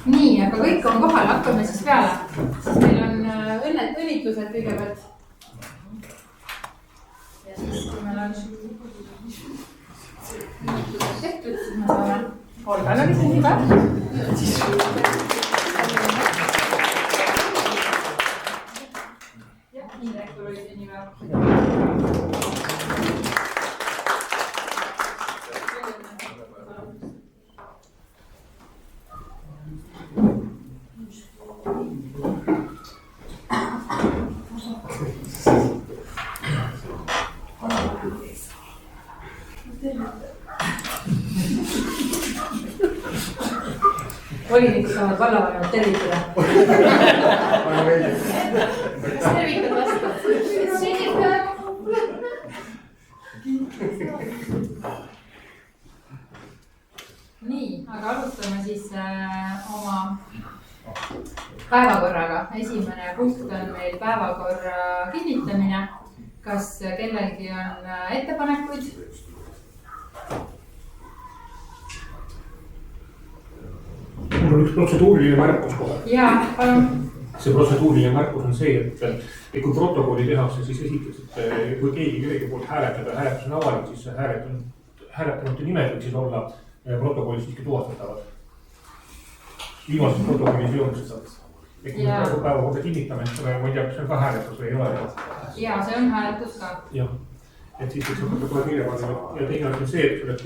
Nii, aga kõik on kohal, hakkame siis peale. Siis meil on õnnitlused kõigepealt. Ja siis, kui meil on õnnitlused tehtud, siis me saame Olgale sünnipäev. Ja Indrekul oli sünnipäev. Volinikud saavad vallavanemad tervitada. Kas tervikad vastu? Sünnipäev! Nii, aga alustame siis oma päevakorraga. Esimene punkt on meil päevakorra kinnitamine. Kas kellelgi on ettepanekuid? Mul on üks protseduuriline märkus kohe. Jaa, palun. See protseduuriline märkus on see, et kui protokolli tehakse, siis esiteks, et kui keegi kellegi poolt hääletada, hääletus on avalik, siis hääletanute nimed võiksid olla protokollis siiski tuvastatavad. Viimases protokollis ei olnud seda. Ja kui me praegu päevakorda kinnitame, ma ei tea, kas see on ka hääletus või ei ole. Jaa, see on hääletus ka. Jah. Et siis võiks hakata kohe kirja panna. Ja teine on see, et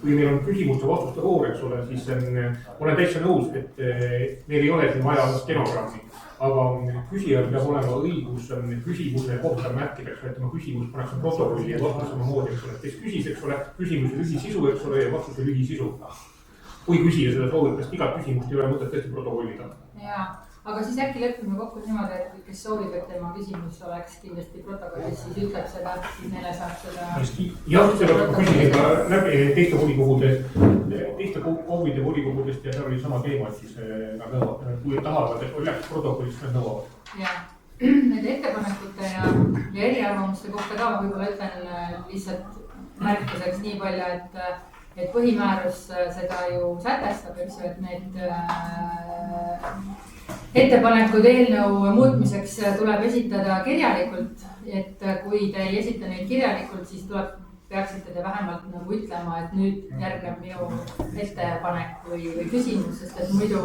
kui meil on küsimuste vastuste voor, eks ole, siis olen täitsa nõus, et meil ei ole siin vaja stenogrammi. Aga küsijal peab olema õigus küsimuse kohta märkida, et tema küsimus pannakse protokolli ja vastus samamoodi, eks ole. Kes küsis, eks ole, küsimuse lühisisu, eks ole, ja vastuse lühisisu. Kui küsija seda soovib, kas igat küsimust ei ole mõtet tõesti protokollida. Jaa. Aga siis äkki lepime kokku niimoodi, et kes soovib, et tema küsimus oleks kindlasti protokollis, siis ütleb seda, siis neile saab seda... Jah, seda küsisin ka läbi teiste KOV-ide volikogudest ja seal oli sama teema, et siis nad nõuavad, kui tahavad, et läks protokollist, nad nõuavad. Jah, nende ettepanekute ja eriarvamuste kohta ka võib-olla ütlen lihtsalt märkuseks nii palju, et põhimäärus seda ju sätestab, eks ju, et need ettepanekud eelnõu muutmiseks tuleb esitada kirjalikult, et kui te ei esita neid kirjalikult, siis peaksite te vähemalt nagu ütlema, et nüüd järgneb minu ettepanek või küsimus, sest et muidu,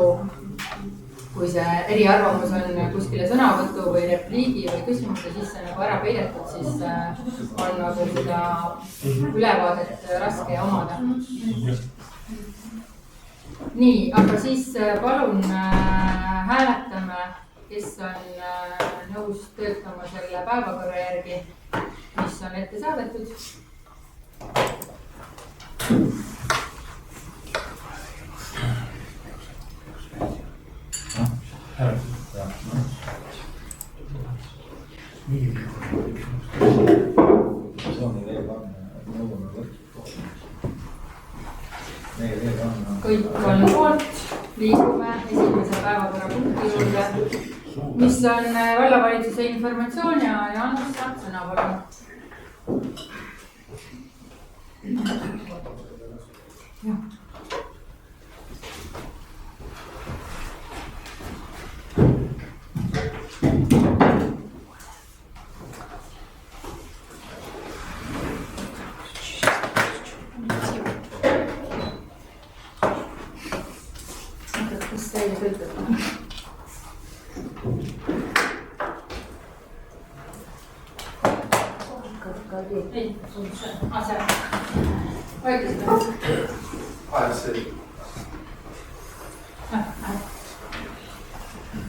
kui see eriarvamus on kuskile sõnavõtu või repliigi või küsimuse sisse nagu ära peidetud, siis on nagu seda ülevaadet raske omada. Nii, aga siis palun hääletame, kes on nõus töötama selle päevakorra järgi, mis on ette saadetud. Kõik on poolt, liigume esimese päevakorrapunkti juurde, mis on vallavalitsuse informatsioon ja Jaanus saab sõna palun.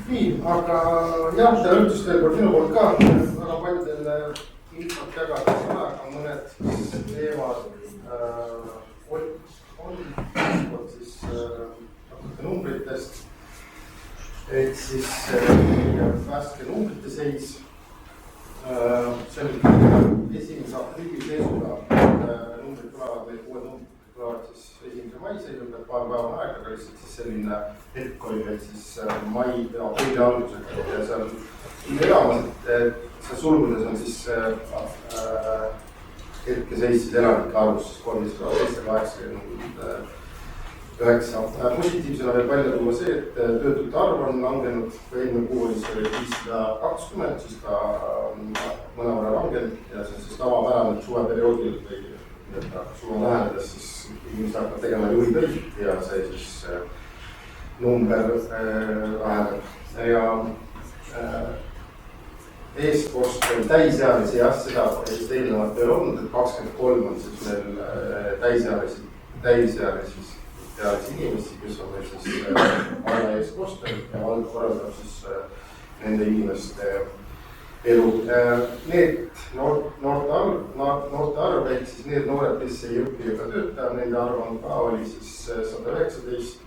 Nii, aga jah, tere õhtust veel kord minu poolt ka. Väga paljudel infot jagada sõna, aga mõned teemad on siis natuke numbritest. Et siis värske numbrite seis. See on 1. aprilli seisuga. Numbrid tulevad või uued numbrid tulevad siis 1. mai seisuga, paar päeva on aega, aga lihtsalt siis selline hetk oli veel siis mai ja aprilli algusega. Ja seal elamas, et see sulgudes on siis hetkeseis siis elanike arvus 380 Positiivsena veel välja tuua see, et töötute arv on langenud, kui eelmine kuu oli see 520, siis ta mõnevõrra langenud ja see on siis tavapärane suveperioodil või suve lähenedes siis inimesed hakkavad tegema juhitöid ja see siis number väheneb ja eestkost on täisealisi jah, seda eelnevalt ei olnud, et 23 on siis meil täisealisi inimesi, kes on meil siis valla eestkostel ja vald korraldab siis nende inimeste elu. Need noorte arv, ehk siis need noored, kes ei õpi ega tööta, nende arv on ka oli siis 119,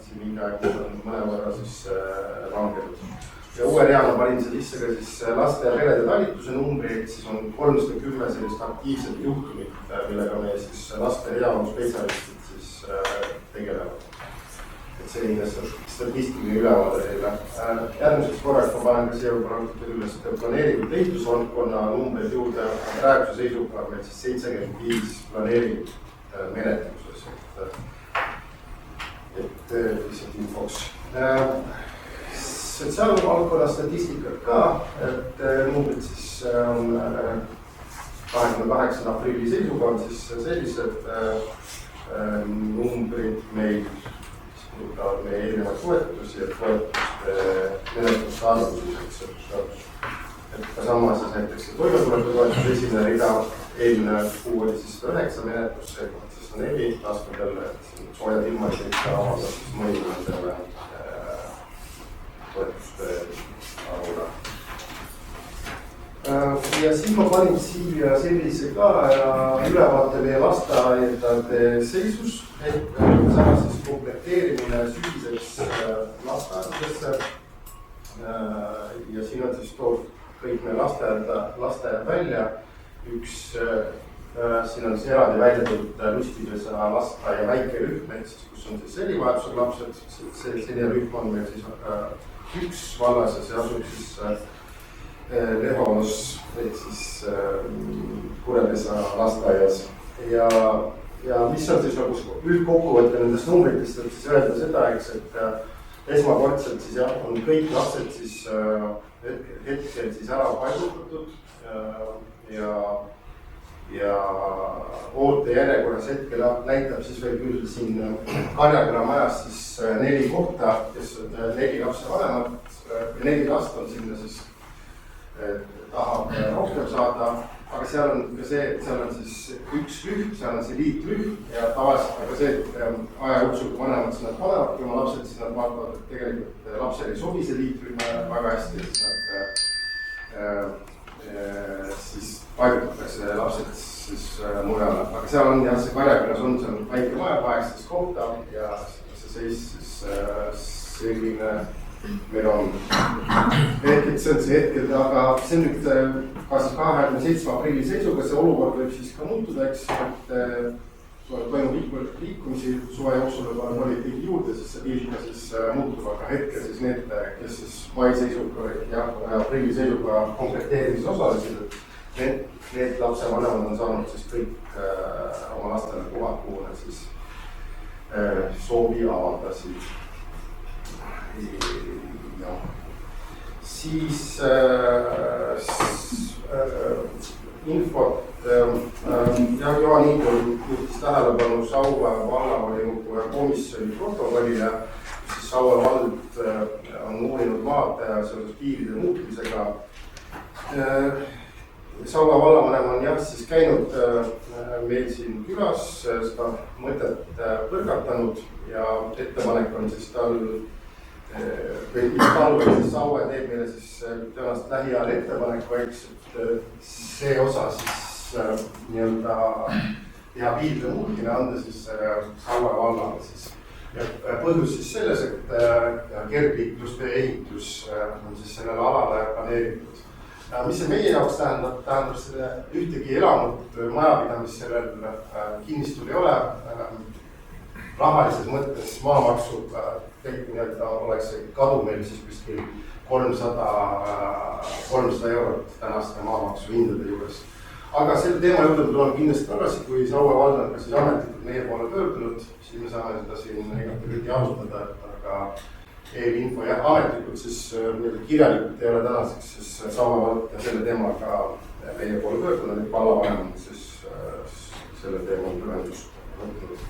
siin mingi aeg on mõnevõrra siis langenud. Ja uue reana panin see sisse ka siis laste ja perede talituse numbri, et siis on 310 sellist aktiivset juhtumit, millega me siis laste heaolu spetsialistid siis tegelevad. Et selline statistiline ülevaade teile. Järgmiseks korraks ma panen ka siia üles planeeringut ehitusvaldkonna numbreid juurde. Praeguse seisuga on meil siis 75 planeeringut menetluses, et lihtsalt infoks. Sotsiaalvaldkonna statistikat ka, et numbrid siis 28. aprilli seisuga on siis sellised numbrid meil, mis puudutavad meie erinevaid toetusi ja toetuste menetluste arvuliseks. Et ka sama siis näiteks toimetuleku toetuse esimene rida, eelmine kuu oli siis 109 menetlusse, siis 4 taskud jälle, et soojad ilmad ei avaldab siis mõju nendele toetuste arvuna. Ja siis ma panin siia sellise ka ülevaate meie lasteaedade seisus, et sama siis komplekteerimine sügiseks lasteaedadesse. Ja siin on siis toodud kõik meie lasteaed välja. Siin on siis eraldi välja tulnud Lustivesa lasteaia väike rühm, kus on siis erivajadusega lapsed. Selline rühm on meil siis üks vallas ja see asub siis Lehonos ehk siis Kurepesa lasteaias. Ja mis on siis nagu üldkokkuvõte nendest numbritest, et siis öelda seda, eks, et esmakordselt siis jah, on kõik lapsed siis hetkel siis ära paigutatud ja ootejärjekorras hetkel näitab siis veel küll siin Karjaküla majas siis 4 kohta, kes 4 lapse vanemad, 4 last on sinna siis tahab rohkem saada, aga seal on ka see, et seal on siis üks rühm, seal on see liitrühm ja tavaliselt ka see, et aja jooksul kui vanemad siis nad panevadki oma lapsed, siis nad vaatavad, et tegelikult lapsele ei sobi see liitrühm väga hästi, siis nad siis paigutatakse lapsed siis mujale, aga seal on jah, see Karjakülas on seal väike maja, 18 kohta ja see seis siis selline meil on. Ehk et see on see hetkel, aga see on nüüd ka siis 27. aprilli seisuga, see olukord võib siis ka muutuda, eks, et toimub liikumisi suve jooksul olid kõik juurde, siis see pilt ka siis muutub, aga hetkel siis need, kes siis mai seisuga ja aprilli seisuga komplekteerimises osalesid, et need lapsevanemad on saanud siis kõik oma lastele kohad, kuhu nad siis soovi avaldasid. Ja. Siis infot Johan Iidol juhtis tähelepanu Saue vallavolikogu komisjoni protokollile, siis Saue vald on uurinud maad seoses piiride muutmisega. Saue vallavanem on jah siis käinud meil siin külas, seda mõtet põrgatanud ja ettepanek on siis tal siis Saue teeb meile siis tõenäoliselt lähiajal ettepaneku, eks, et see osa siis nii-öelda teha piiride muutmine, anda siis Saue vallale siis. Ja põhjus siis selles, et kergliiklustee ehitus on siis sellele alale planeeritud. Mis see meie jaoks tähendab selle ühtegi elamut majapidamist sellel kinnistul ei ole. Rahalises mõttes maamaksu oleks see kadu meil siis kuskil 300 eurot tänaste maamaksu hindade juures. aga selle teema juurde me tuleme kindlasti tagasi, kui Saue vald on ka siis ametlikult meie poole pöördunud, siis me saame seda siin igati kõiki arutada, aga eelinfo ja ametlikult siis kirjalikult ei ole tänaseks siis Saue vald selle teemaga meie poole pöördunud, et vallavanem on siis selle teema pühendust võtnud.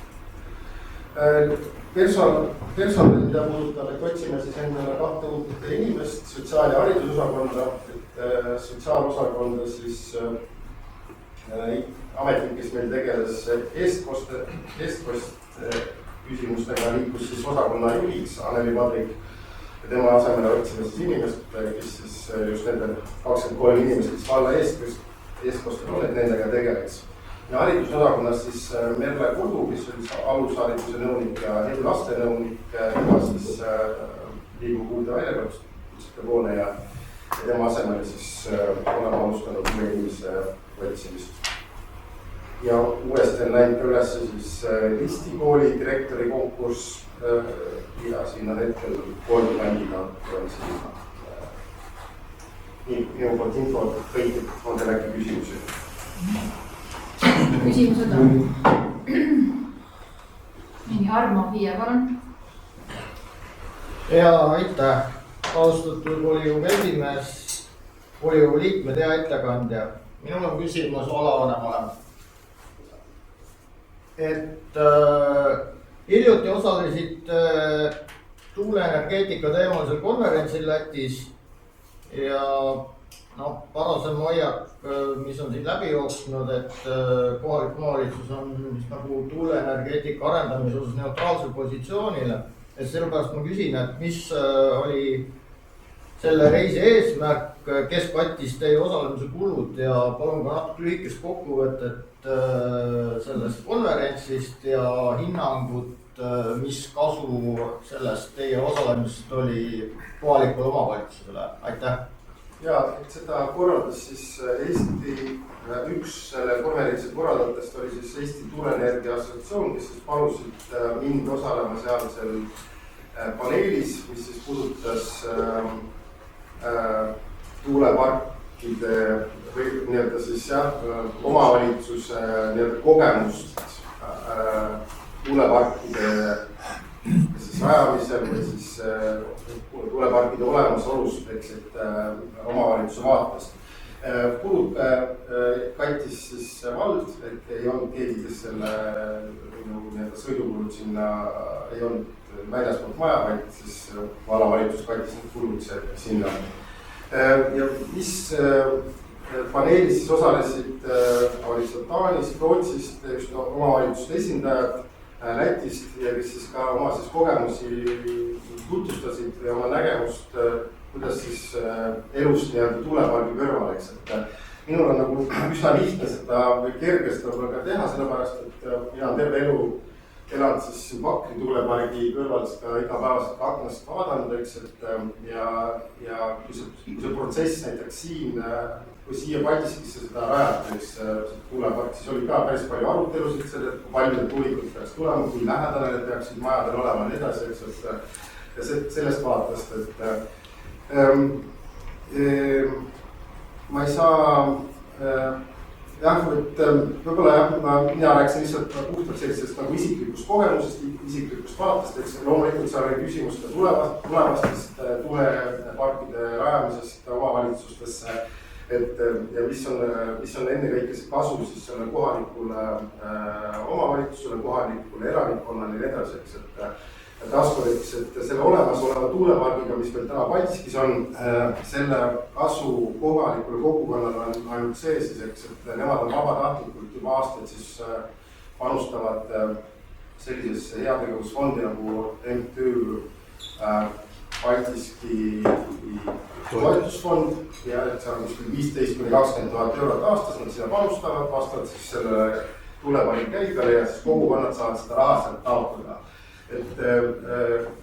Personali, mida puudutab, et otsime siis endale 2 uut inimest sotsiaal- ja haridusosakonda, et sotsiaalosakonda siis ametnik, kes meil tegeles eestkost küsimustega, liikus siis osakonna juhiks Anneli Padrik ja tema asemele otsime siis inimest, kes siis just nende 23 inimesed, kes valla eestkostel on, et nendega tegeleks. Ja haridusosakonnas siis Merle Kodu, kes oli alushariduse nõunik ja lastenõunik, tema siis liigub uude väljakutsete poole ja tema asemel siis oleme alustanud uue inimese otsimist. Ja uuesti on läinud üles siis Listi kooli direktori konkurss ja siin on hetkel 3 kandidaat on siin. Minu poolt info, et kõik on teil äkki küsimusi. Küsimused on. Nii, Armo Hiie, palun. Ja aitäh, austatud volikogu esimees, volikogu liikmed ja ettekandja. Minul on küsimus vallavanemale. Et hiljuti osalesid tuuleenergeetika teemalisel konverentsil Lätis ja parasem hoiak, mis on siin läbi jooksnud, et kohalik omavalitsus on nagu tuuleenergeetika arendamise osas neutraalsel positsioonile. Et sellepärast ma küsin, et mis oli selle reisi eesmärk, kes kattis teie osalemise kulud ja palun ka natuke lühikest kokkuvõtet sellest konverentsist ja hinnangut, mis kasu sellest teie osalemisest oli kohalikule omavalitsusele. Aitäh! Ja, et seda korraldas siis Eesti, üks selle konverentsi korraldajatest oli siis Eesti Tuuleenergia Assotsiatsioon, kes siis palusid mind osalema seal paneelis, mis siis puudutas tuuleparkide või nii-öelda siis omavalitsuse nii-öelda kogemust tuuleparkide siis rajamisel või siis tuuleparkide olemasolust, eks, et omavalitsuse vaatest. Kulud kattis siis vald, et ei olnud keegi, kes selle sõidukulud sinna ei olnud väljaspoolt maja, vaid siis vallavalitsus kattis need kulud sinna. Ja mis paneelis siis osalesid, olid seal Taanist, Rootsist, just omavalitsuste esindajad, Lätist ja kes siis ka oma siis kogemusi tutvustasid ja oma nägemust, kuidas siis elust nii-öelda tuulepargi kõrval, eks, et minul on nagu üsna lihtne seda või kerge seda ka teha, sellepärast, et mina terve elu elanud siis Pakri tuulepargi kõrval ka igapäevaselt aknast vaadanud, eks, et ja kui see protsess näiteks siin, kui siia Paldiskisse seda rajatakse tuulepark, siis oli ka päris palju arutelusid selle, et kui palju tuulikud peaks tulema, kui lähedale need peaksid majadel olema ja nii edasi, eks, et sellest vaatast, et ma ei saa jah, et võib-olla mina rääksin lihtsalt puhtalt sellisest nagu isiklikust kogemusest, isiklikust vaatest, eks loomulikult seal oli küsimus ka tulevastest tuuleparkide rajamisest omavalitsustesse, et ja mis on ennekõike see kasu siis selle kohalikule omavalitsusele, kohalikule elanikkonnale ja nii edasi, eks, et taaskordeks, et selle olemasoleva tuulepargiga, mis meil täna Paldiskis on, selle kasu kohalikule kogukonnale on ainult see siis, eks, et nemad on vabatahtlikult juba aastaid siis panustavad sellisesse heategevusfondi nagu MTÜ Paldiski toetusfond ja et seal on 15–20 000 eurot aastas, nad sinna panustavad vastavalt siis selle tuulepargi käibele ja siis kogukonnad saavad seda raha sealt taotleda. Et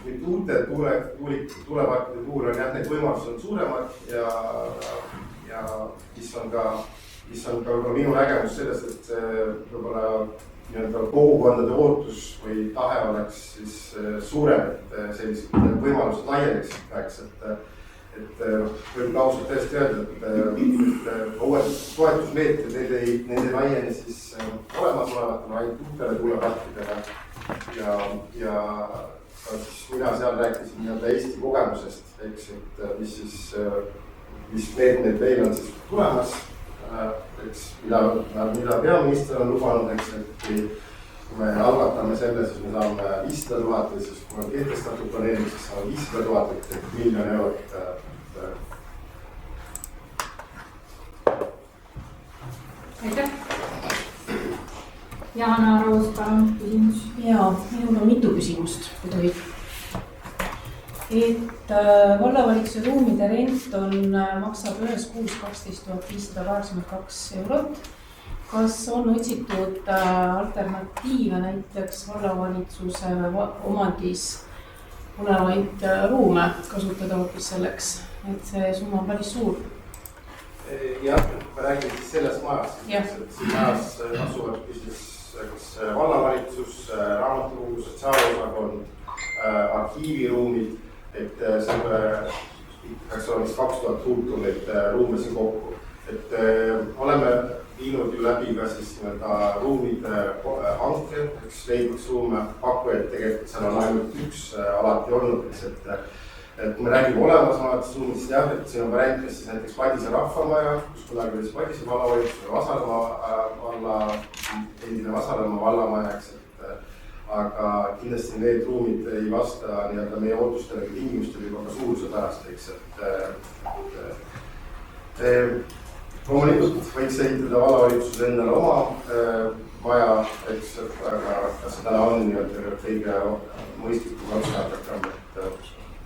nüüd uute tuuleparkide puhul on jah, need võimalused on suuremad ja mis on ka minu nägemus sellest, et võib-olla kogukondade ootus või tahe oleks siis suurem, et sellised võimalused laieneksid ka, eks, et võib ausalt tõesti öelda, et uued toetusmeetmed, nende laieni siis olemasolevatele ainult uutele tuuleparkidele ja siis mina seal rääkisin nii-öelda Eesti kogemusest, eks, et mis meetmed veel on siis tulemas, eks, mida peaminister on lubanud, eks, et kui me algatame selle, siis me saame 500 000 või siis kui on kehtestatud planeering, siis saame 500 000 ehk $1 miljon. aitäh. Jana Roos, palun küsimus. Jaa, minul on mitu küsimust, kui tohib. Et vallavalitsuse ruumide rent maksab ühes kuus 12 582 €. Kas on otsitud alternatiive näiteks vallavalitsuse omandis olevaid ruume kasutada hoopis selleks, et see summa on päris suur? Jah, ma räägin siis sellest majast. Siin majas asuvadki siis kas vallavalitsus, raamatukogu, sotsiaalosakond, arhiiviruumid, et selle peaks olema 2000 ruutu neid ruume siin kokku. Et oleme viinud ju läbi ka siis nii-öelda ruumide hanke, eks leidmaks ruume pakkujaid, tegelikult seal on ainult üks alati olnud, eks, et kui me räägime olemasolevatest ruumidest, jah, et siin on variant, kes siis näiteks Padise rahvamaja, kus kunagi oli Padise vallavalitsus või Vasalemma endine Vasalemma vallamaja, eks, aga kindlasti need ruumid ei vasta nii-öelda meie ootustele või tingimustele juba ka suuruse pärast, eks, loomulikult võiks ehitada vallavalitsus endale oma maja, eks, aga kas täna on nii-öelda kõige mõistlikum otstarbekam,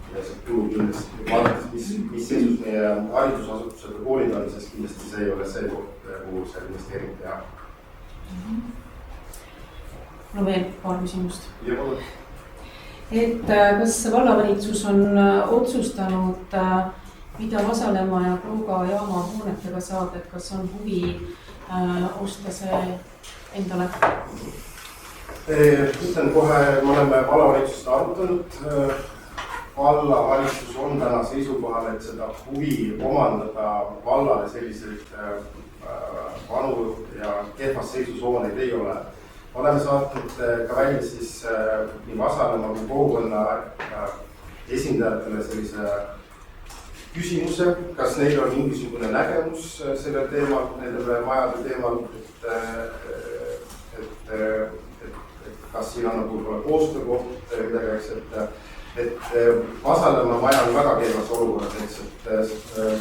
ja see kulu kindlasti, vaadates, mis seisus meie haridusasutused või koolid on, siis kindlasti see ei ole see koht, kuhu see investeering teha. No veel paar küsimust. Et kas vallavalitsus on otsustanud, mida Vasalemma ja Klooga jaama hoonetega saab, et kas on huvi osta see endale? Ütlen kohe, me oleme vallavalitsusest arutanud. Vallavalitsus on täna seisukohal, et seda huvi omandada vallale selliseid vanu ja kehvas seisus hooneid ei ole. Oleme saatnud ka välja siis nii Vasalemma kui kogukonna esindajatele sellise küsimuse, kas neil on mingisugune nägemus sellel teemal, nendele majade teemal, et kas siin on nagu koostöökoht midagi, eks, et Vasalemma maja on väga keerukas olukorras, eks, et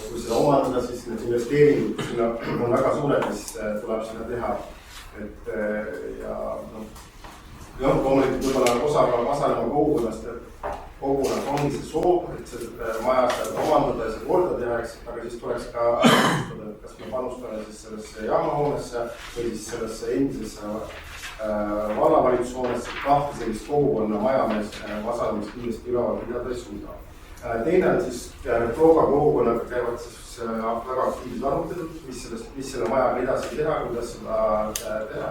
kui seda omandada, siis need investeeringud sinna on väga suured, mis tuleb sinna teha. Et ja loomulikult võib-olla osa ka Vasalemma kogukonnas ongi see soov, et see maja saab omandada ja see korda teha, eks, aga siis tuleks ka alustada, et kas me panustame siis sellesse jaamahoonesse või siis sellesse endisesse vallavalitsushoonesse, kahte sellist kogukonna majamees Vasalemmas kindlasti üleval pidada ei suuda. Teine on siis Klooga kogukonnaga käivad siis väga aktiivsed arutelud, mis selle majaga edasi teha, kuidas seda teha,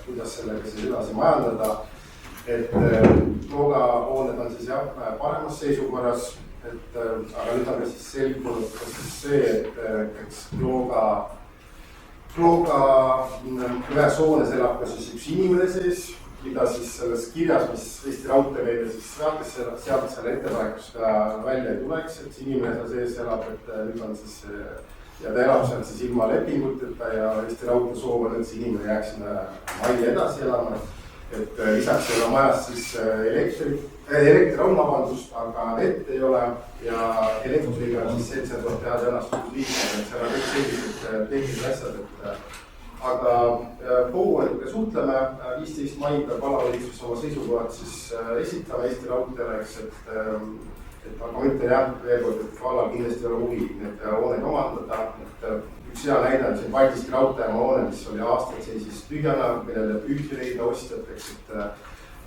kuidas sellega siis edasi majandada. Et Klooga hooned on siis jah paremas seisukorras, aga nüüd on ka siis selgunud see, et eks Klooga ühes hoones elab ka siis üks inimene sees, mida siis selles kirjas, mis Eesti Raudtee meile siis saatis, sealt selle ettepanekus ka välja ei tuleks, et see inimene seal sees elab, et nüüd on siis ja ta elab seal siis ilma lepinguteta ja Eesti Raudtee soov on, et see inimene jääks sinna majja edasi elama. Et lisaks ei ole majas siis elekter on vabandust, aga vett ei ole ja elektriga on siis sellised tuleb teha tõenäoliselt liikmed, et seal on kõik sellised tehnilised asjad, aga kogukondadega suhtleme, 15 mail peab vallavalitsus oma seisukohad siis esitame Eesti Raudteele, eks, et aga ma ütlen jah, veel kord, et vallal kindlasti ei ole huvi need hooneid omandada, et üks hea näide on siin Paldiski raudteema hoone, mis oli aastaid seisis tühjana, millele püüti leida ostjat, eks, et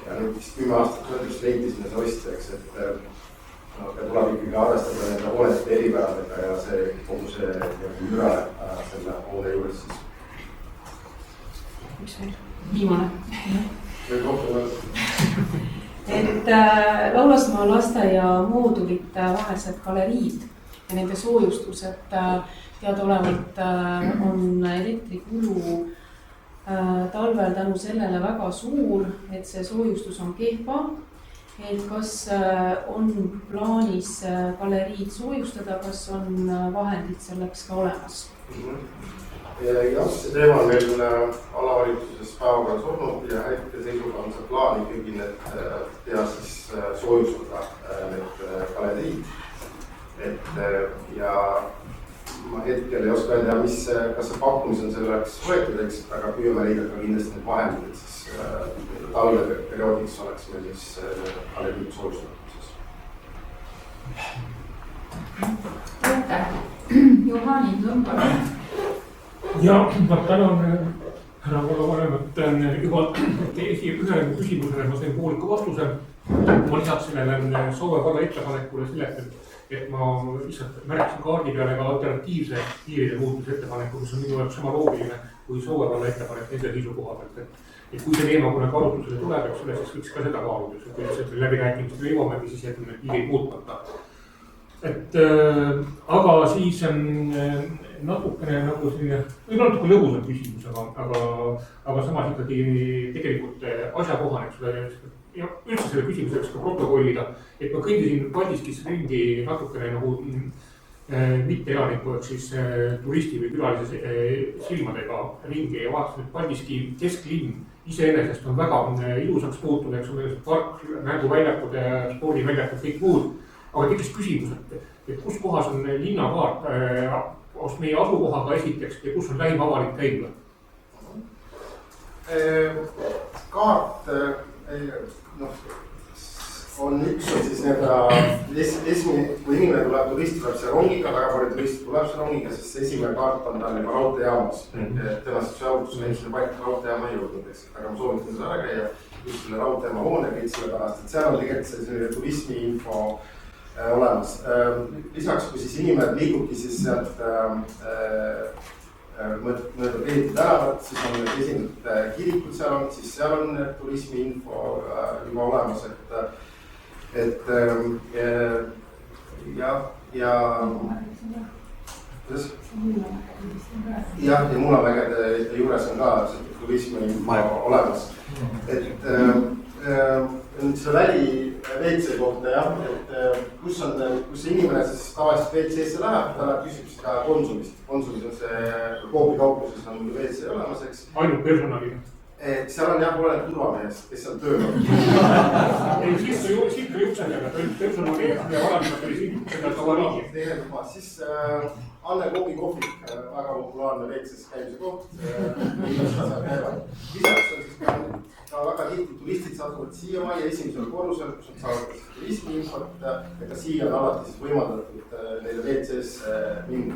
ja nüüd vist 10 aastat mõttes leiti sinna see ostja, eks, et tuleb ikkagi arvestada nende hoonete eripäradega ja see kogu see müra selle hoone juures siis. Üks veel, viimane. Või kohtume. et Laulasmaa lasteaia moodulite vahelised galeriid ja nende soojustused teadaolevalt on elektrikulu talvel tänu sellele väga suur, et see soojustus on kehva. Et kas on plaanis galeriid soojustada, kas on vahendid selleks ka olemas? Jah, see teema on meil alavalitsuses päevakorras olnud ja hetke seisuga on see plaan ikkagi need teha siis soojustada need galeriid. Ja ma hetkel ei oska öelda, kas see pakkumis on selleks võetud, eks, aga püüame leida ka kindlasti need vahendid, et siis talveperioodiks oleks meil siis galeriid soojustatud. Aitäh. Johani Nõmbar. Ja ma tänan härra vallavanemat juba ühele küsimusele ma sain pooliku vastuse. Ma lisaks sellele Soome valla ettepanekule sellepärast, et ma lihtsalt märkisin kaardi peale ka alternatiivse piiride muutmise ettepaneku, mis on minu jaoks sama loogiline kui Soome valla ettepanek nende seisukoha pealt. Et kui see teema kuna kaalutusele tuleb, siis võiks ka seda kaaluda, kui see läbirääkimistele jõuamegi, siis jätame need piirid muutmata. Aga siis natukene nagu selline, võib-olla natuke lõbusam küsimus, aga samas ikkagi tegelikult asjakohane, ja üldse selle küsimuseks ka protokollida, et ma kõndisin Paldiskis ringi natukene nagu mitteelaniku, ehk siis turisti või külalise silmadega ringi ja vaatasin, et Paldiski kesklinn iseenesest on väga ilusaks muutunud, eks on park, mänguväljakud, spordiväljakud, kõik muud. Aga tekkis küsimus, et kus kohas on linnakaart meie asukohaga esiteks ja kus on lähim avalik käimla? Kaart on üks, siis esimene, kui inimene tuleb, turist tuleb see rongiga, väga palju turist tuleb see rongiga, sest esimene kaart on tal juba raudteejaamas. Tõenäoliselt see autos meil selle paika raudteejaama ei jõudnud, aga ma soovitan seda ära käia just selle raudteejaama hoone kõik sellepärast, et seal on tegelikult selline turismiinfo olemas. Lisaks, kui siis inimene liigubki siis sealt mööda Peetri tänavat, siis on need esimesed kirikud seal on, siis seal on turismiinfo juba olemas, ja Muulamägede juures on ka turismiinfo olemas. See väli WC kohta jah, et kus inimene siis tavaliselt WC-sse läheb, ta küsib seda Konsumist. Konsumis on see koopikaupluses on WC olemas, eks. Ainult personalina? Seal on jah oleneb turvamehest, kes seal tööl on. Ei, siit oli uksedega, personali ja varaliselt oli siit seda tavariigi. Teine tuba, siis Anne Kobi kohvik, väga populaarne WC-s käimise koht. Lisaks on siis ka väga tihti turistid satuvad siiamaani esimesel korrusel, kus on saanud turismiinfot ja ka siia on alati siis võimaldatud neile WC-s minna.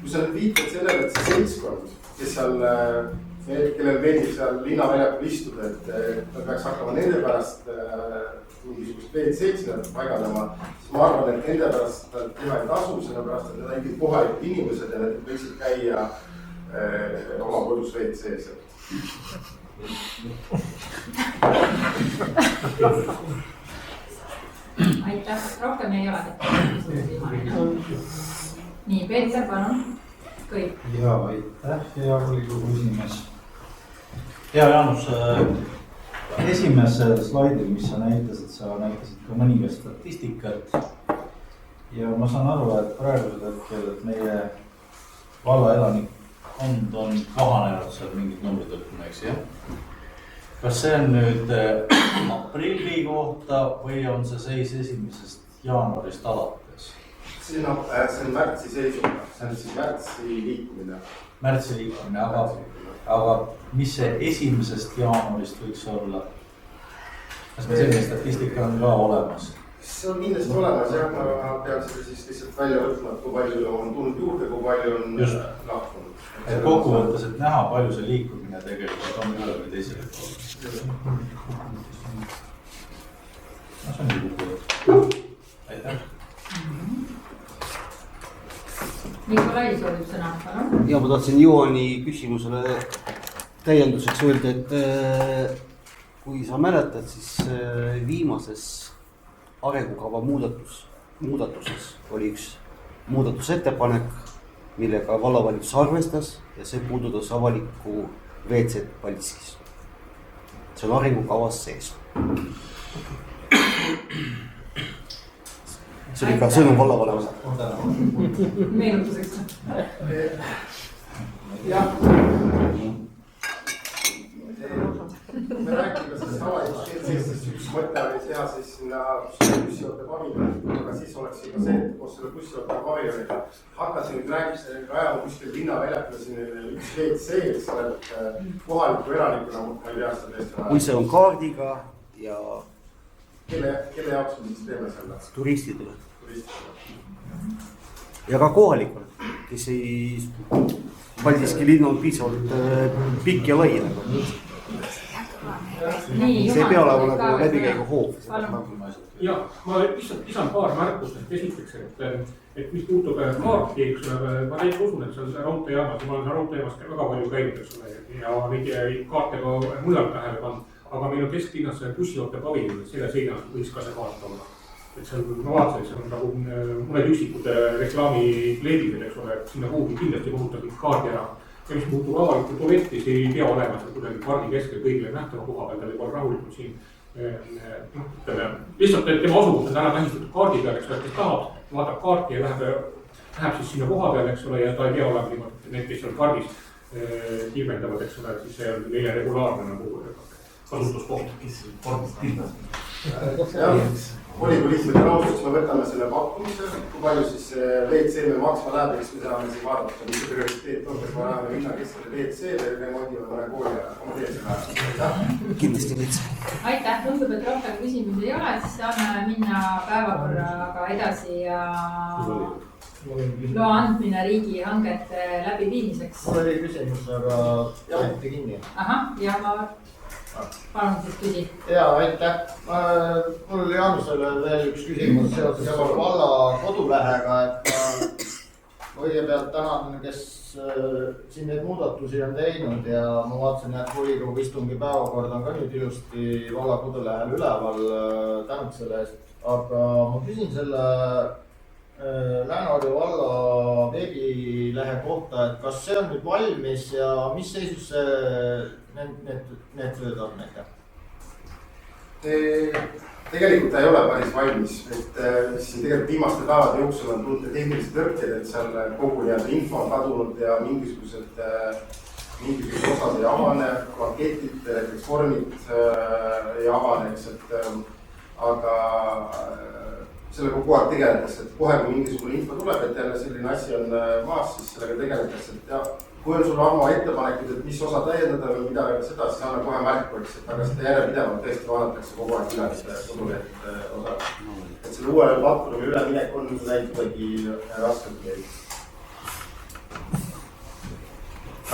Kui sa nüüd viitad sellele, et see seltskond, kes seal kellel meeldib seal linnaväljakul istuda, et ta peaks hakkama nende pärast mingisugust WC-d sinna paigaldama, siis ma arvan, et nende pärast teha ei tasu, sellepärast, et need on ikkagi kohalikud inimesed ja need võiksid käia oma kodus WC-s. Aitäh, rohkem ei ole. Nii, Peeter, palun. Kõik. Ja aitäh, hea volikogu esimees. Hea Jaanus, esimesel slaidil, mis sa näitasid ka mõningast statistikat. Ja ma saan aru, et praegused hetkel, et meie valla elanikkond on kahanenud seal mingid numbrid õppima, eks jah? Kas see on nüüd aprilli kohta või on see seis 1. jaanuarist alates? See on märtsi seisuga, see on siis märtsi liikumine. Märtsi liikumine, aga mis see 1. jaanuarist võiks olla? Kas me selline statistika on ka olemas? See on kindlasti olemas, jah, ma pean seda siis lihtsalt välja võtma, et kui palju on tulnud juurde, kui palju on lahkunud. Et kokkuvõttes, et näha, palju see liikumine tegelikult on üle või teisele poole. See on nii kokkuvõttes. Aitäh. Nikolai soovib sõna, palun. Ja ma tahtsin Juhani küsimusele täienduseks öelda, et kui sa mäletad, siis viimases arengukava muudatuses oli üks muudatusettepanek, millega vallavalitsus arvestas ja see puudutas avalikku WC Paldiskis. See on arengukavas sees. See oli ka sõnum vallavanemale. Meenutuseks. jah. me räägime sellest avalikust keelsest, üks mõte oli teha siis sinna bussioote paviljoni, aga siis oleks juba see, et koos selle bussioote paviljoniga hakkasin nüüd ajama kuskil linnaväljakule siin üks WC, eks ole, et kohaliku elanikuna ma ei tea seda tõesti. Kui see on kaardiga ja kelle jaoks me siis teeme selle? turistidele. Ja ka kohalikule, kes ei, Paldiski linn on piisavalt pikk ja lai. See ei pea olema nagu läbikäigu hoov. Ja, ma lihtsalt lisan paar märkust, et esiteks, et mis puutub kaarti, ma näiteks usun, et see on raudteejaamas, ma olen raudteejaamas väga palju käinud, ja neid kaarte ka mujalt tähele pannud, aga meil on kesklinnas bussioote paviljon, selle seinas võiks ka see kaart olla. Et seal, ma vaatasin, et seal on nagu mõned üksikud reklaamipleedid, eks ole, sinna kuhugi kindlasti puhutab kaardi ära. Ja mis muutub avalikult tualetti, see ei pea olema seal kuidagi pargi keskel kõigile nähtava koha peal, ta võib olla rahulikult siin. Lihtsalt, et tema asuvus on täna tähistatud kaardi peal, eks ole, kes tahab, vaatab kaarti ja läheb siis sinna koha peal, eks ole, ja ta ei pea olema niimoodi, need, kes seal pargis kiirmendavad, eks ole, siis see on neile regulaarne nagu kasutuskoht. Volikogu liikmete nõustus, me võtame selle pakkumise, kui palju siis WC me maksma läheb, eks me saame siin vaadata, mis see prioriteet on, kas me läheme linna keskele WC-le remondiva mõne kooli ja oma teese läheb. Kindlasti WC. Aitäh, tundub, et rohkem küsimusi ei ole, siis saame minna päevakorraga edasi ja loa andmine riigihangete läbiviimiseks. Mul oli küsimus, aga jäeti kinni. Ahah, ja ma palun siis küsi. Jaa, aitäh. Mul oli Jaanusele veel üks küsimus seoses valla kodulehega, et ma kõigepealt tänan, kes siin neid muudatusi on teinud ja ma vaatasin, et volikogu istungi päevakord on ka nüüd ilusti valla kodulehel üleval, tänud selle eest. Aga ma küsin selle Lääne-Harju valla veebilehe kohta, et kas see on nüüd valmis ja mis seisus need tööd on näita? Tegelikult ta ei ole päris valmis, et siin tegelikult viimaste päevade jooksul on tulnud tehnilised tõrked, et seal kogu info on kadunud ja mingisugused osad ei avane, blanketid, näiteks vormid ei avaneks, aga selle kogu aeg tegeletakse, et kohe kui mingisugune info tuleb, et jälle selline asi on maas, siis sellega tegeletakse, et ja kui on sul Armo ettepanekud, et mis osa täiendada või mida seda, siis anna kohe märku, aga seda järjepidevalt tõesti vaadatakse kogu aeg üle koduleht osad. Et selle uuele platvormi üleminek on läinud kuidagi raskelt leid.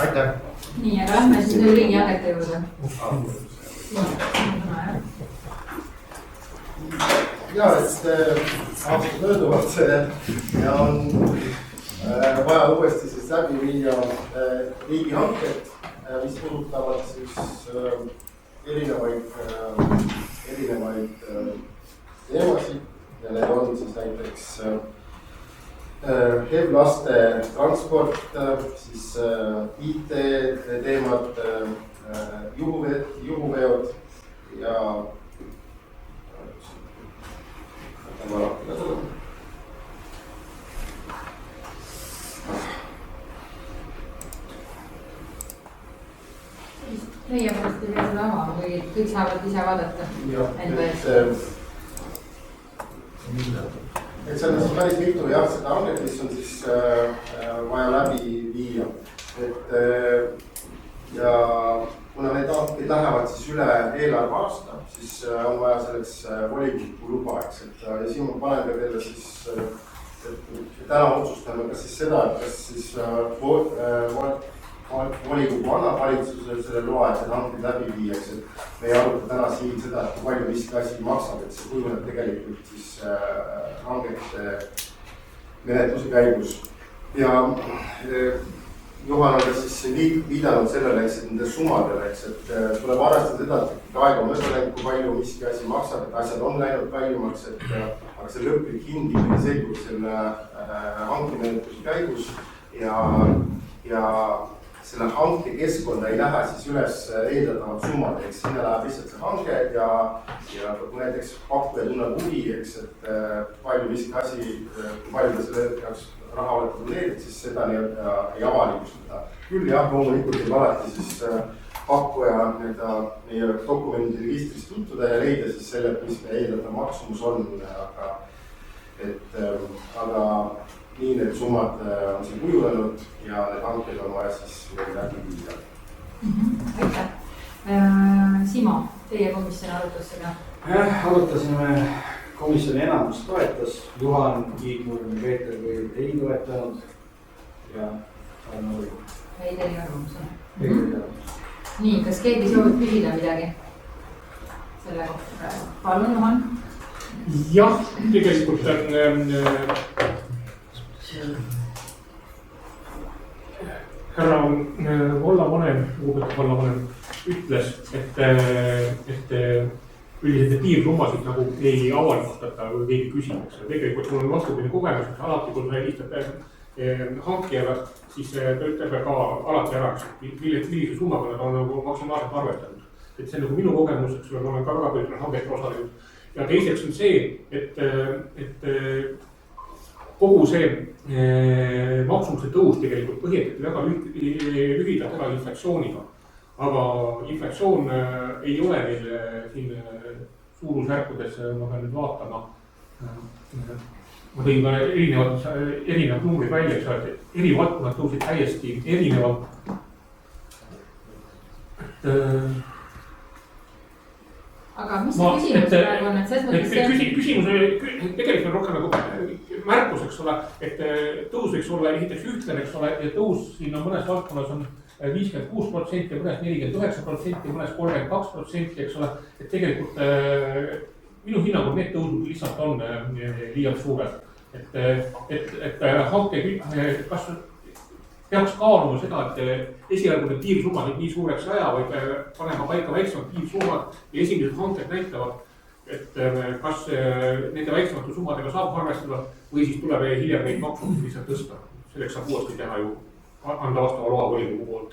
Aitäh! Nii, aga lähme siis nüüd riigihangete juurde. Ja, et aastad mööduvad ja on vaja uuesti siis läbi viia riigihanked, mis puudutavad siis erinevaid teemasid ja need on siis näiteks HEV-laste transport, siis IT teemad, juhuveod ja Meie pärast ei pea seda avama, või kõik saavad ise vaadata enda eest. Et see on siis päris mitu jah, seda hanget, mis on siis vaja läbi viia. Ja kuna need hanked lähevad siis üle eelarve aasta, siis on vaja selleks volikogu luba, eks. Ja siin ma panen ka teile siis, täna otsustame ka siis seda, et kas siis volikogu annab valitsusele selle loa, et need hanked läbi viiaks, et me ei aruta täna siin seda, et kui palju miski asi maksab, et see kujuneb tegelikult siis hangete menetluse käigus. Ja Juhan on ka siis viidanud sellele, eks, et nende summadele, eks, et tuleb arvestada seda, et aeg on mööda läinud, kui palju miski asi maksab, et asjad on läinud kallimaks, et aga see lõplik hind ikkagi selgub selle hankemenetluse käigus ja selle hanke keskkonda ei lähe siis üles eeldatavad summad, eks sinna läheb lihtsalt see hange ja kui näiteks pakkuja tunneb huvi, eks, et palju miski asi, kui palju ta selle jaoks raha olete planeerinud, siis seda nii-öelda ei avalikustada. Küll jah, loomulikult võib alati siis pakkuja meie dokumendiregistrist tutvuda ja leida siis selle, mis meie eeldatav maksumus on, aga nii need summad on siin kujunenud ja need hanked on vaja siis veel läbi viia. Aitäh. Simo, teie komisjoni arutas seda? Arutasime, komisjoni enamus toetas, Juhan, Kiigur ja Peeter ei toetanud ja Arno oli. Ei teie arvamus. Nii, kas keegi soovib küsida midagi selle kohta praegu? Palun, Juhan. Jah, tegelikult härra vallavanem, lugupeetud vallavanem ütles, et üldiselt piirsummasid nagu ei avalikustata või keegi küsib, eks. Tegelikult mul on vastupidi kogemus, et alati, kui me helistab hankijaga, siis ta ütleb ka alati ära, millise summaga nad on nagu maksimaalselt arvestanud. Et see on nagu minu kogemus, eks ole, ma olen ka väga palju hangetel osalenud. Ja teiseks on see, et kogu see maksumuse tõus tegelikult põhjendati väga lühidalt ära inflatsiooniga. Aga inflatsioon ei ole meil siin suurusjärkudes, ma pean nüüd vaatama. Ma tõin ka erinevad numbrid välja, et eri valdkonnad tõusid täiesti erinevalt. Aga mis see küsimus praegu on, et selles mõttes see... Küsimus oli tegelikult rohkem nagu märkus, eks ole, et tõus võiks olla esiteks ühtlane, eks ole, ja tõus siin on mõnes valdkonnas on 56% ja mõnes 49% ja mõnes 32%, eks ole, et tegelikult minu hinnangul need tõusud lihtsalt on liialt suured, et hanke kas peaks kaaluma seda, et esialgu need piirsummad nii suureks ei aja, vaid panema paika väiksemad piirsummad ja esimesed hanked näitavad, et kas nende väiksemate summadega saab arvestada või siis tuleb hiljem neid maksumusi lihtsalt tõsta. Selleks saab uuesti teha ju, anda vastava loa volikogu poolt.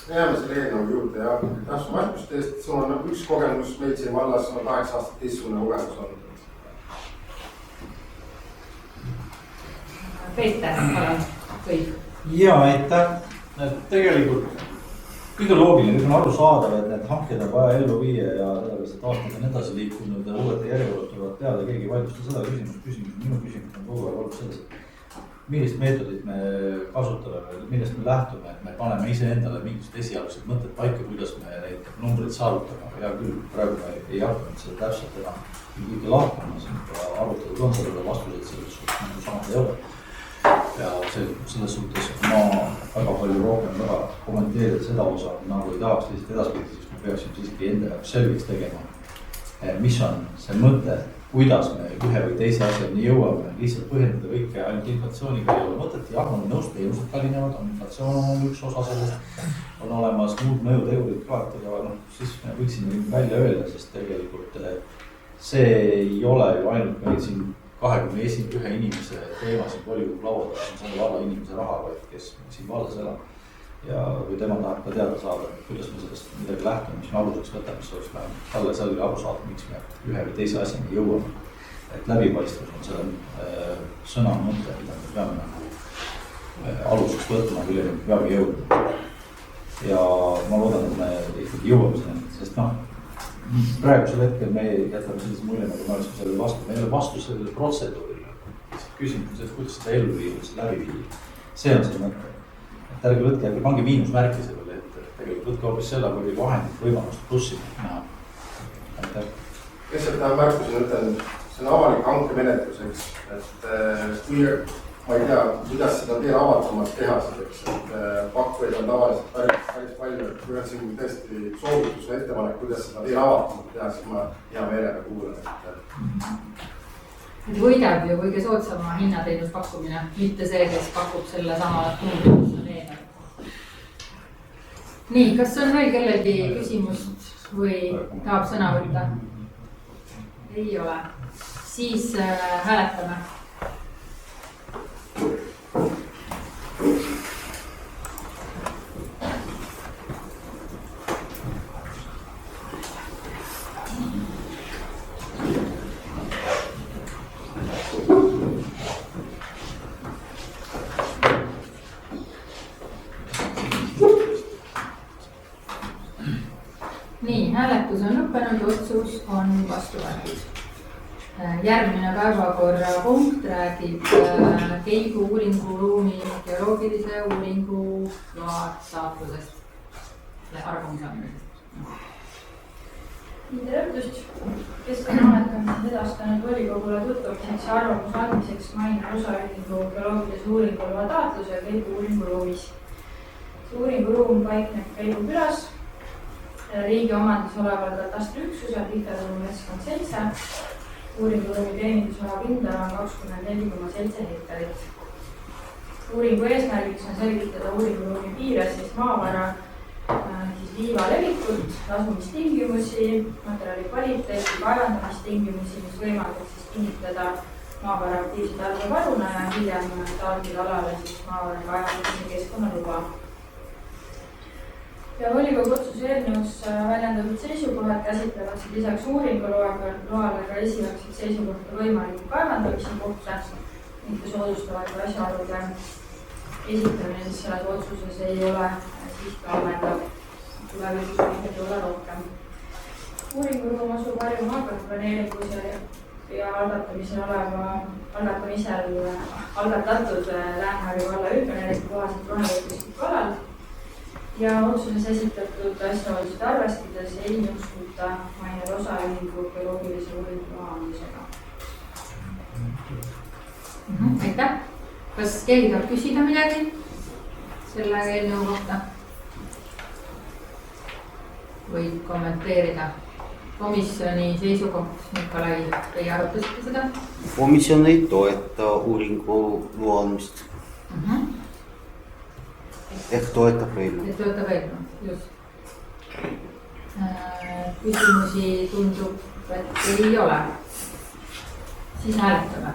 Jääme selle eelnõu juurde ja täpselt vastuste eest, sul on üks kogemus meil siin vallas on 8 aastat teistsugune kogemus olnud. Peeter, palun, kõik. Jaa, aitäh. Tegelikult kõige loogiline, kõik on aru saadav, et need hanked on vaja ellu viia ja sellepärast, et aastad on edasi liikunud ja uued järjekorrad tulevad peale, keegi ei vaidlusta seda küsimus. Minu küsimus on kogu aeg olnud selles, millist meetodit me kasutame, millest me lähtume, et me paneme iseendale mingisugused esialgsed mõtted paika, kuidas me neid numbreid saavutame. Hea küll, praegu me ei hakanud seda täpselt enam kõike lahkama, arvutatud on sellele vastused selles suhtes nagu samad ei ole. Ja selles suhtes ma väga palju rohkem väga kommenteerida seda osa, nagu ei tahaks lihtsalt edaspidi, siis me peaksime siiski enda jaoks selgeks tegema, mis on see mõte, kuidas me ühe või teise asjani jõuame, lihtsalt põhjendada kõike ainult inflatsiooniga ei ole mõtet. Jah, on nõust, teenused kallinevad, on inflatsioon on üks osa sellest, on olemas muud mõjutegurid ka, aga siis me võiksime välja öelda, sest tegelikult see ei ole ju ainult meil siin 21 inimese teema siin volikogu laual, kes on selle valla inimese raha, vaid kes siin vallas elab. Ja kui tema tahab ka teada saada, kuidas me sellest midagi lähtume, mis me aluseks võtame, siis oleks vähemalt talle selge aru saada, miks me ühe või teise asjani jõuame. Et läbipaistvus on selle sõna mõte, mida me peame nagu aluseks võtma, milleni me peame jõudma. Ja ma loodan, et me ikkagi jõuame sinna, sest praegusel hetkel me jätame sellise mulje, nagu me oleme selle vastu. Me ei ole vastu sellele protseduurile. Küsimus on see, et kuidas seda ellu viia, seda läbi viia. See on see mõte. Et ärge võtke, ärge pange miinusmärki sellele ette. Tegelikult võtke hoopis selle, kui vahendid võimalust plussi näha. Aitäh. Lihtsalt tähe märkusin ütlen, see on avalik hankemenetluseks, et kui ma ei tea, kuidas seda veel avatumalt teha selleks, et pakkujaid on tavaliselt päris palju, et kui on siin tõesti soovitus või ettepanek, kuidas seda veel avatumalt teha, siis ma hea meelega kuulen. et võidab ju kõige soodsama hinnateenus pakkumine, mitte see, kes pakub selle sama numbri, mis on eesmärk. nii, kas on veel kellelgi küsimust või tahab sõna võtta? ei ole, siis hääletame. nii, hääletus on lõppenud, otsus on vastu võetud. järgmine päevakorrapunkt räägib Keigu uuringuruumi geoloogilise uuringu loa staatusest, arvamuse andmisest. tere õhtust! Keskkonnaamet on edastanud volikogule tutvustamiseks ja arvamuse andmiseks Maine osaühingu geoloogilise uuringu loa taotluse Keigu uuringuruumis. see uuringuruum paikneb Keigu külas, riigi omandis oleval katastriüksusel Pihtaruumi metskond 7. uuringuruumi teenindusala pindala on 24,7 hektarit. uuringu eesmärgiks on selgitada uuringuruumi piires maavara liiva levikut, asumistingimusi, materjali kvaliteeti, kaevandamistingimusi, mis võimaldab kinnitada maavara aktiivse tarbevaruna ja hiljem taotleda alale maavara kaevandamise keskkonnaluba. ja volikogu otsuse eelnõus väljendatud seisukohad käsitlevad lisaks uuringuloale ka esialgset seisukohta võimaliku kaevandamise kohta, mitte soodustavad ka asjaolude esitamine, siis selles otsuses ei ole siiski ammendav, tulevikus võivad olla rohkem. uuringuruum asub Harju maakonnaplaneeringus ja algatatud Lääne-Harju valla üldplaneeringu kohaselt rohevõtmisliku alal ja otsuses esitatud asjaolusid arvestades ei nõustuta Maine osaühingu geoloogilise uuringu loa andmisega. aitäh! kas keegi tahab küsida midagi selle eelnõu kohta? või kommenteerida? komisjoni seisukoht, Nikolai, teie arutasite seda? komisjon ei toeta uuringu loa andmist. Ehk toetab eelnõu. Toetab eelnõu, just. Küsimusi tundub, et ei ole. Siis hääletame.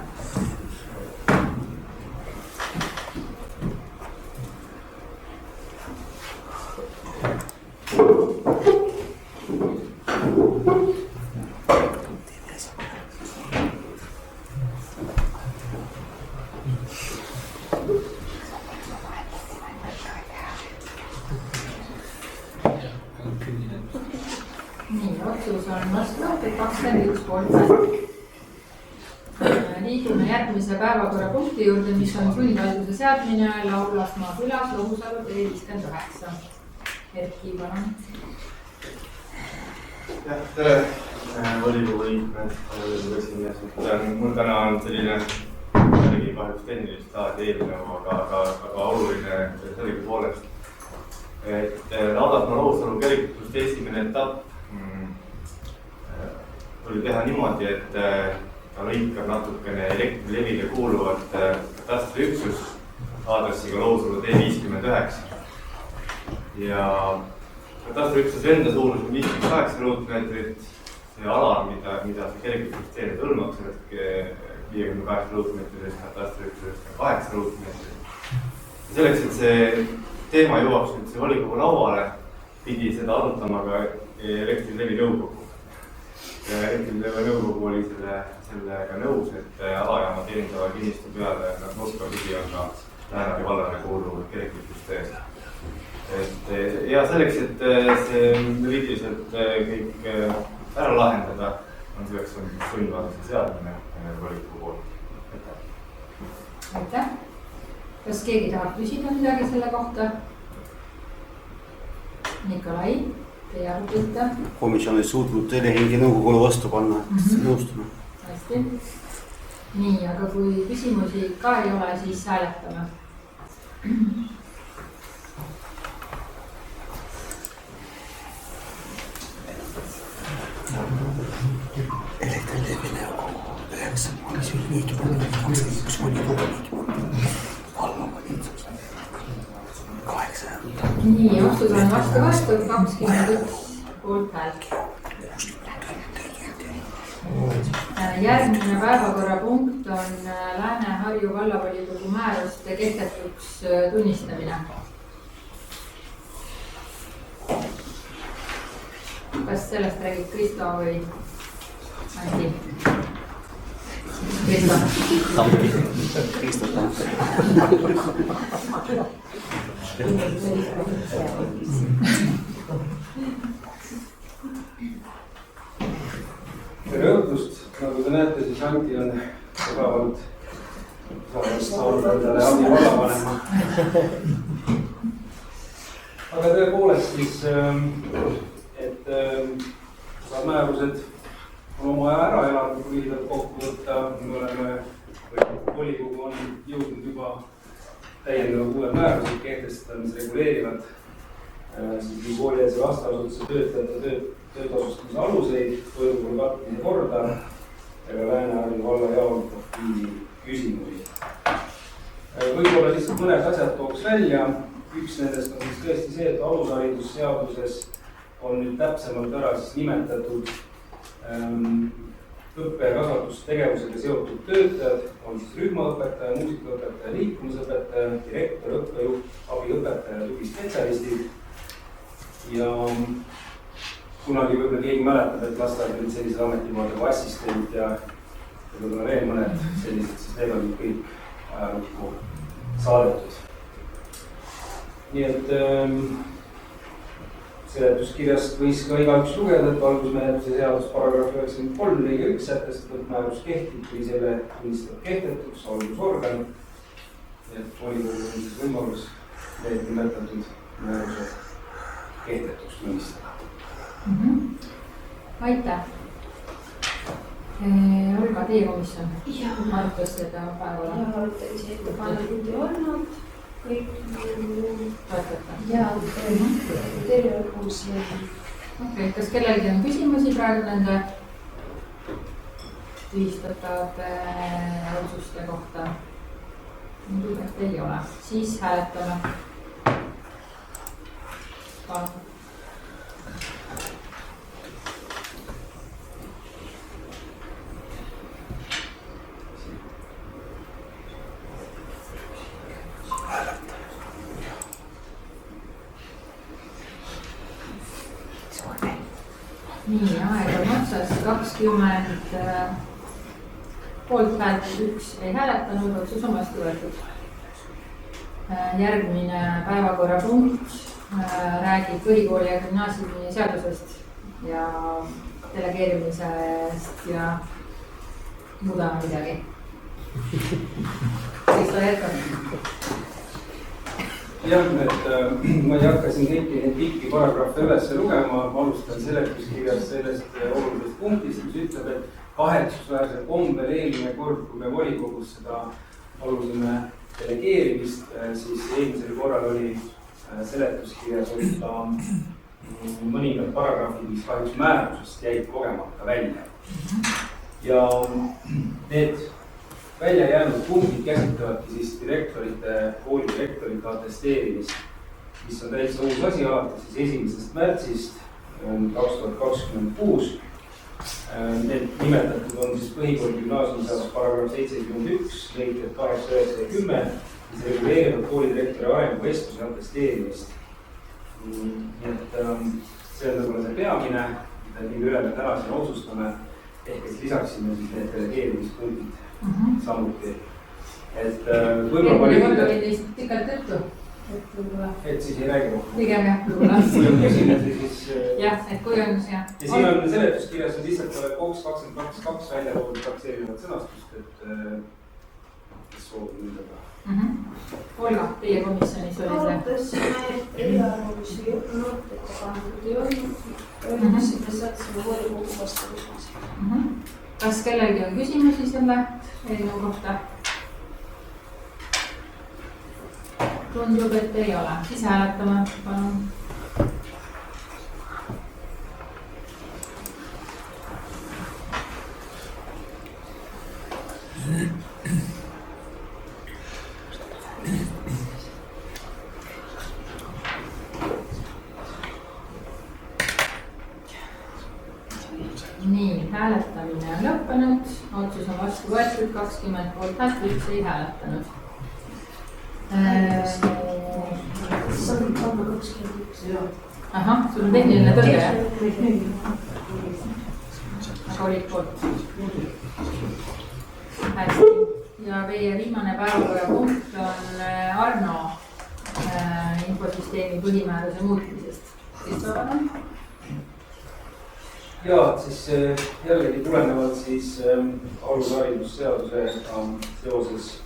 Liigume järgmise päevakorrapunkti juurde, mis on sundvalduse seadmine Laulasmaa külas Lohusalu tee 59. Erki, palun. Tere, volikogu liikmed, mul täna on selline kahjuks tehnilist laadi eelnõu, aga oluline sellega poolest. Laulasmaa Lohusalu kergitust esimene etapp tuli teha niimoodi, et ta lõikab natukene Elektrilevile kuuluvat katastriüksust aadressiga Lohusalu tee 59. Ja katastriüksuse enda suurus on 58 ruutmeetrit. See ala, mida see kergitusteed hõlmab, sellest 58 ruutmeetrisest katastriüksusest on 8 ruutmeetrit. Selleks, et see teema jõuaks nüüd see volikogu lauale, pidi seda arutama ka Elektrilevi nõukogu. Elektrilevi nõukogu oli sellega nõus, et alajaama teenindava kinnistu peale Moskva pidi on ka Lääne vallale kuuluv kergitusteed. Ja selleks, et see juriidiliselt kõik ära lahendada, on selleks sundvalduse seadmine volikogu poolt. Aitäh! Kas keegi tahab küsida midagi selle kohta? Nikolai, teie arutasite? Komisjon ei suutnud Telehingi nõukogule vastu panna, et nõustume. Hästi. Nii, aga kui küsimusi ka ei ole, siis hääletame. Elektrilevi nõukogu nii, otsus on vastu võetud, 21 poolthäält. Järgmine päevakorrapunkt on Lääne-Harju vallavolikogu määruste kehtetuks tunnistamine. Kas sellest räägib Kristo või Andi? Kristo. tere õhtust, nagu te näete, siis Anti on mugavalt saanud endale abi vallavanema. aga tõepoolest siis, et määrused on oma aja ära elanud, kui lühidalt kokku võtta, me oleme, volikogu on jõudnud juba täiendava uue määruse kehtestada, mis reguleerivad siis nii koolieelse lasteasutuse töötajate töötasustamise aluseid, toidukulu katmise korda ja ka Lääne-Harju valla jaotusprofiili küsimusi. Võib-olla lihtsalt mõned asjad tooks välja. Üks nendest on siis tõesti see, et alusharidusseaduses on nüüd täpsemalt ära siis nimetatud õppe- ja kasvatustegevusega seotud töötajad, on siis rühmaõpetaja, muusikaõpetaja, liikumisõpetaja, direktor, õppejuht, abiõpetaja ja tugispetsialistid. Ja kunagi võib-olla keegi mäletab, et lasteaed olid sellised ametikohad nagu assistent ja võib-olla veel mõned sellised, siis need olid kõik ajalukku saadetud. Nii et seletuskirjast võis ka igaüks lugeda, et haldusmenetluse seadus paragrahv 93 lõige 1 sätestab, et määrus kehtib, kui selle tunnistab kehtetuks haldusorgan. Et volikogu on siis võimalus need nimetatud määruse kehtetuks tunnistada. Aitäh. Olga, teie komisjon arutas seda päevaga? Ja arutamise ettepanekut ei olnud, kõik ja terve kuus jäi. Okei, kas kellelgi on küsimusi praegu nende tühistatavate otsuste kohta? Tundub, ei ole. Siis hääletame. Palun. Nii, aeg on otsas, 20 poolthäält, 1 ei hääletanud, otsus on vastu võetud. Järgmine päevakorrapunkt räägib põhikooli ja gümnaasiumi seadusest ja delegeerimisest ja muudame midagi. Siis ta jätkab. Jah, et ma ei hakka siin kõiki neid pikki paragrahve üles lugema, ma alustan seletuskirjas sellest olulisest punktist, mis ütleb, et kahetsusväärselt kombel eelmine kord, kui me volikogus seda alusime delegeerimist, siis eelmisel korral oli seletuskirjas olid ka mõningad paragrahvid, mis kahjuks määrusest jäid kogemata välja. Ja need välja jäänud punktid käsitlevadki siis direktorite, koolidirektorite atesteerimist, mis on täitsa uus asi alates siis 1. märtsist 2026. Need nimetatud on siis põhikooli gümnaasiumiseadus paragrahv 71, lõiked 8, 9 ja 10, mis reguleerivad koolidirektori arenguvestluse atesteerimist. Nii et see on võib-olla see peamine, mille üle me täna siin otsustame, ehk et lisaksime siis need delegeerimispunktid samuti. Et võib-olla ma lühidalt... teist pikalt juttu, et siis ei räägi rohkem. pigem jah, võib-olla. Kui on küsimusi, siis... Jah, et kui on see... Ja siin on seletuskirjas on lihtsalt KOKS 22.2 välja loodud 2 erinevat sõnastust, et kes soovib nendega. Olga, teie komisjonis oli see? Arutasime, et eelarvamusi ei olnud, ettepanekuid ei olnud. Öeldusime saatsime volikogu vastu. Kas kellelgi on küsimusi selle eelnõu kohta? Tundub, et ei ole. Siis hääletame, palun. nii, hääletamine on lõppenud, otsus on vastu võetud, 20 poolthäält, 1 ei hääletanud. ahah, sul on tehniline tõrge, jah? aga olid poolt. hästi, ja meie viimane päevakorrapunkt on Arno infosüsteemi põhimääruse muutmisest. ja siis jällegi tulenevalt siis alusharidusseadusega seoses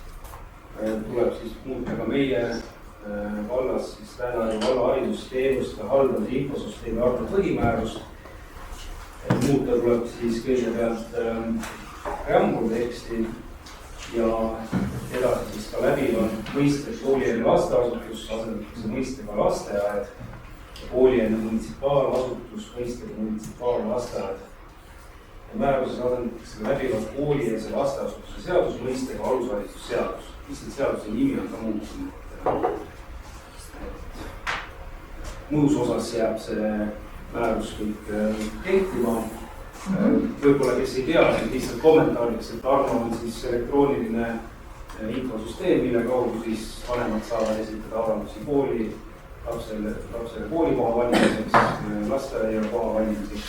tuleb siis muuta ka meie vallas siis Lääne-Harju valla haridusteenuste haldamise infosüsteemi arvu põhimäärust. muuta tuleb siis kõigepealt preambuli teksti ja edasi siis ka läbiva mõiste koolieelne lasteasutus asendatakse mõistega lasteaed. koolieelne munitsipaalasutus mõistega munitsipaallasteaed. määruses asendatakse läbivalt koolieelse lasteasutuse seadus mõistega alusharidusseadus. lihtsalt seaduse nimi on ka muutunud. muus osas jääb see määrus kõik kehtima. võib-olla, kes ei tea, siis lihtsalt kommentaariks, et Arno on siis elektrooniline infosüsteem, mille kaudu siis vanemad saavad esitada avaldusi kooli lapsele koolikoha valimiseks, lasteaiakoha valimiseks,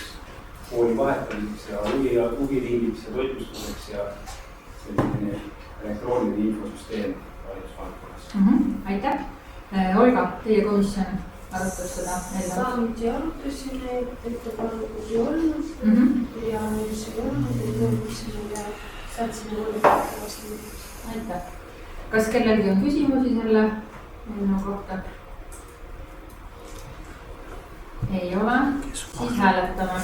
kooli vahetamiseks ja huviringiks ja toitlustuseks ja selline elektrooniline infosüsteem haridusvaldkonnas. aitäh. Olga, teie komisjon arutas seda? samuti arutasime, ettepanekuid ei olnud ja mis ei olnud, et nõudmisime ja saatsime volikogu vastu. aitäh. kas kellelgi on küsimusi selle eelnõu kohta? ei ole, siis hääletame.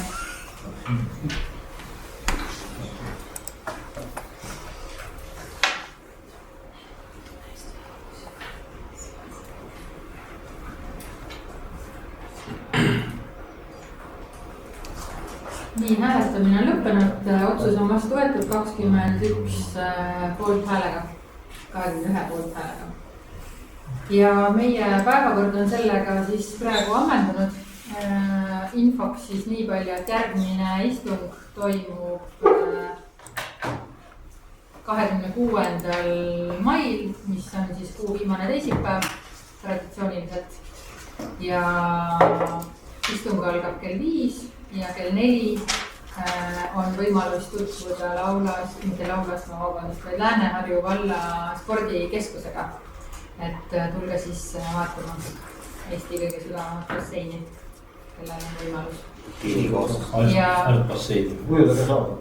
nii, hääletamine on lõppenud, otsus on vastu võetud 21 poolthäälega, 21 poolthäälega. ja meie päevakord on sellega siis praegu ammendunud. Infoks siis nii palju, et järgmine istung toimub 26. mail, mis on siis kuu viimane teisipäev traditsiooniliselt. ja istung algab kell 5 ja kell 4 on võimalus tutvuda mitte Laulas, vaid Lääne-Harju valla spordikeskusega. et tulge siis vaatama Eesti kõige sügavamat basseini, kellel on võimalus. ainult basseini. kujudega saada.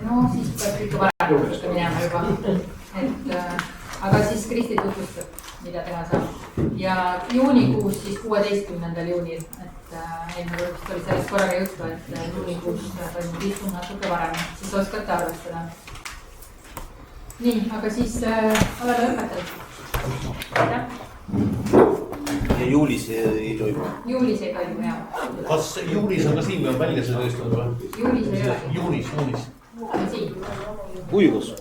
no siis peab ikka varem minema juba, et aga siis Kristi tutvustab, mida teha saab. ja juunikuus siis 16. juunil, et eelmine vist oli sellest korraga juttu, et juunikuus toimub istung natuke varem, siis oskate arvestada. nii, aga siis oleme lõpetanud. aitäh. ja juulis ei toimu. juulis ei toimu, jah. kas juulis on ka siin veel välja see tõestanud või? juulis ei ole. juunis. siin. Kuivus.